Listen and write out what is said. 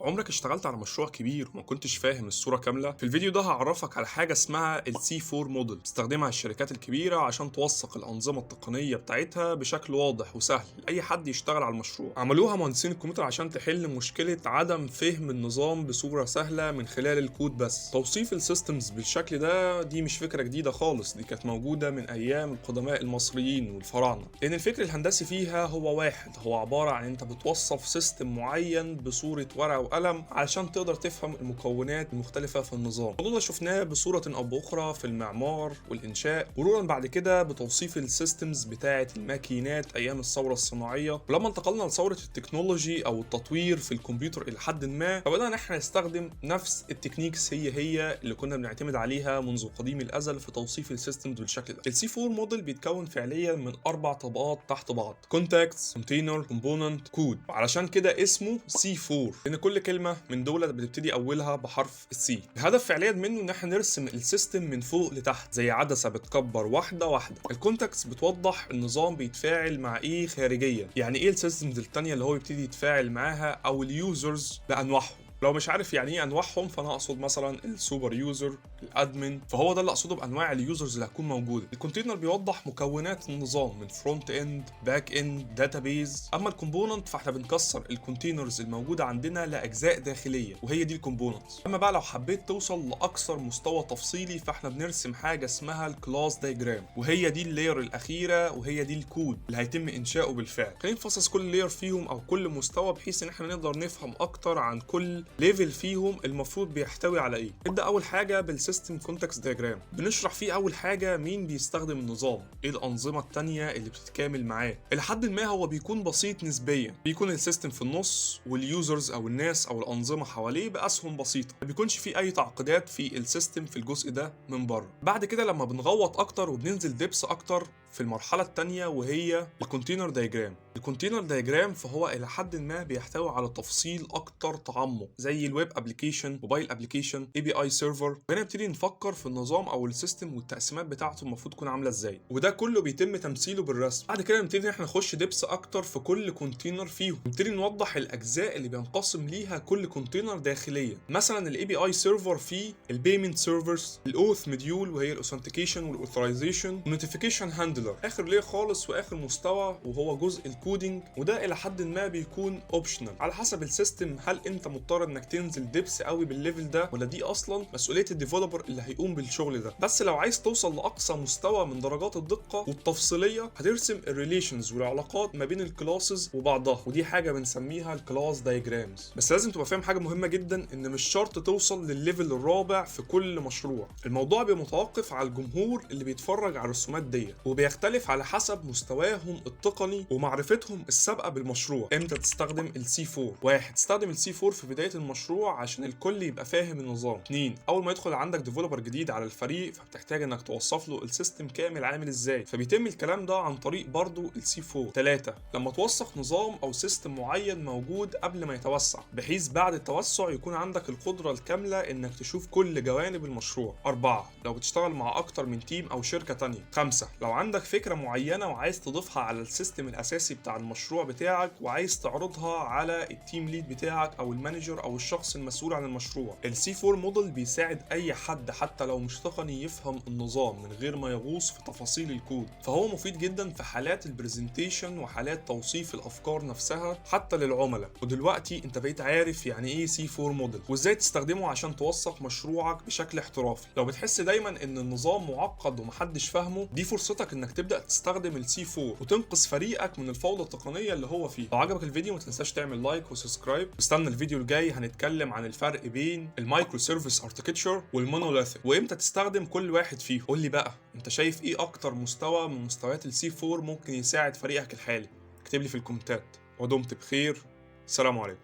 عمرك اشتغلت على مشروع كبير وما كنتش فاهم الصورة كاملة؟ في الفيديو ده هعرفك على حاجة اسمها ال C4 موديل، بتستخدمها الشركات الكبيرة عشان توثق الأنظمة التقنية بتاعتها بشكل واضح وسهل لأي حد يشتغل على المشروع. عملوها مهندسين الكمبيوتر عشان تحل مشكلة عدم فهم النظام بصورة سهلة من خلال الكود بس. توصيف السيستمز بالشكل ده دي مش فكرة جديدة خالص، دي كانت موجودة من أيام القدماء المصريين والفراعنة، لأن الفكر الهندسي فيها هو واحد، هو عبارة عن أنت بتوصف سيستم معين بصورة ورقة وقلم علشان تقدر تفهم المكونات المختلفة في النظام. الموضوع ده شفناه بصورة أو بأخرى في المعمار والإنشاء، مرورا بعد كده بتوصيف السيستمز بتاعة الماكينات أيام الثورة الصناعية، ولما انتقلنا لثورة التكنولوجي أو التطوير في الكمبيوتر إلى حد ما، فبدأنا إحنا نستخدم نفس التكنيكس هي اللي كنا بنعتمد عليها منذ قديم الأزل في توصيف السيستمز بالشكل ده. السي 4 موديل بيتكون فعليا من 4 طبقات تحت بعض: كونتاكتس، كونتينر، كومبوننت، كود. علشان كده اسمه سي 4، لأن كل كلمة من دول بتبتدي أولها بحرف السي. الهدف فعليا منه إن احنا نرسم السيستم من فوق لتحت زي عدسة بتكبر واحدة واحدة. الكونتاكتس بتوضح النظام بيتفاعل مع إيه خارجيا، يعني إيه السيستمز التانية اللي هو بيبتدي يتفاعل معاها، أو اليوزرز بأنواعهم. لو مش عارف يعني ايه انواعهم فانا اقصد مثلا السوبر يوزر، الادمن، فهو ده اللي اقصده بانواع اليوزرز اللي هتكون موجوده. الكونتينر بيوضح مكونات النظام من فرونت اند، باك اند، داتابيز. اما الكومبوننت فاحنا بنكسر الكونتينرز الموجوده عندنا لاجزاء داخليه، وهي دي الكومبوننتس. اما بقى لو حبيت توصل لاكثر مستوى تفصيلي فاحنا بنرسم حاجه اسمها الكلاس دايجرام، وهي دي اللاير الاخيره، وهي دي الكود اللي هيتم انشاؤه بالفعل. خلينا نفصص كل لاير فيهم او كل مستوى بحيث ان احنا نقدر نفهم اكتر عن كل ليفل فيهم المفروض بيحتوي على ايه. نبدا اول حاجه بالسيستم كونتكست دايجرام، بنشرح فيه اول حاجه مين بيستخدم النظام، ايه الانظمه التانية اللي بتتكامل معاه. الى حد ما هو بيكون بسيط نسبيا، بيكون السيستم في النص واليوزرز او الناس او الانظمه حواليه باسهم بسيطه، ما بيكونش في اي تعقيدات في السيستم في الجزء ده من بره. بعد كده لما بنغوط اكتر وبننزل ديبس اكتر في المرحله الثانيه وهي الكونتينر دايجرام. الكونتينر دايجرام فهو الى حد ما بيحتوي على تفصيل اكتر تعمق، زي الويب ابلكيشن، موبايل ابلكيشن، اي بي اي سيرفر. هنا نبتدي نفكر في النظام او السيستم والتقسيمات بتاعته المفروض تكون عامله ازاي، وده كله بيتم تمثيله بالرسم. بعد كده نبتدي احنا نخش ديبس اكتر في كل كونتينر فيهم، نبتدي نوضح الاجزاء اللي بينقسم ليها كل كونتينر داخليا. مثلا الاي بي اي سيرفر فيه البيمنت سيرفرز، الاوث مديول وهي الاوثنتيكيشن والاوثرايزيشن، والنوتيفيكيشن هاندلر، اخر ليه خالص واخر مستوى وهو جزء الكودينج، وده الى حد ما بيكون اوبشنال على حسب السيستم. هل انت مضطر انك تنزل ديبس قوي بالليفل ده، ولا دي اصلا مسؤوليه الديفلوبر اللي هيقوم بالشغل ده؟ بس لو عايز توصل لاقصى مستوى من درجات الدقه والتفصيليه هترسم الريليشنز والعلاقات ما بين الكلاسز وبعضها، ودي حاجه بنسميها الكلاس دايجرامز. بس لازم تبقى فاهم حاجه مهمه جدا، ان مش شرط توصل للليفل الرابع في كل مشروع. الموضوع بيبقى متوقف على الجمهور اللي بيتفرج على الرسومات دي، وبيختلف على حسب مستواهم التقني ومعرفتهم السابقه بالمشروع. امتى تستخدم السي 4؟ واحد، تستخدم السي 4 في بدايه المشروع عشان الكل يبقى فاهم النظام. 2، اول ما يدخل عندك ديفلوبر جديد على الفريق فبتحتاج انك توصف له السيستم كامل عامل ازاي، فبيتم الكلام ده عن طريق برضو السي 4. 3، لما توثق نظام او سيستم معين موجود قبل ما يتوسع، بحيث بعد التوسع يكون عندك القدره الكامله انك تشوف كل جوانب المشروع. 4، لو بتشتغل مع اكتر من تيم او شركه تانية. 5، لو عندك فكره معينه وعايز تضيفها على السيستم الاساسي بتاع المشروع بتاعك وعايز تعرضها على التيم ليد بتاعك او المانجر او الشخص المسؤول عن المشروع. السي 4 موديل بيساعد اي حد حتى لو مش تقني يفهم النظام من غير ما يغوص في تفاصيل الكود، فهو مفيد جدا في حالات البرزنتيشن وحالات توصيف الافكار نفسها حتى للعملاء. ودلوقتي انت بقيت عارف يعني ايه سي 4 موديل وازاي تستخدمه عشان توثق مشروعك بشكل احترافي. لو بتحس دايما ان النظام معقد ومحدش فاهمه، دي فرصتك انك تبدا تستخدم السي 4 وتنقذ فريقك من الفوضى التقنيه اللي هو فيه. لو عجبك الفيديو ما تنساش تعمل لايك وسبسكرايب، واستنى الفيديو الجاي هنتكلم عن الفرق بين المايكرو سيرفيس اركتشر والمونوليثيك وامتى تستخدم كل واحد فيهم. قول لي بقى انت شايف ايه اكتر مستوى من مستويات السي 4 ممكن يساعد فريقك الحالي؟ اكتب لي في الكومنتات. ودمت بخير، سلام عليكم.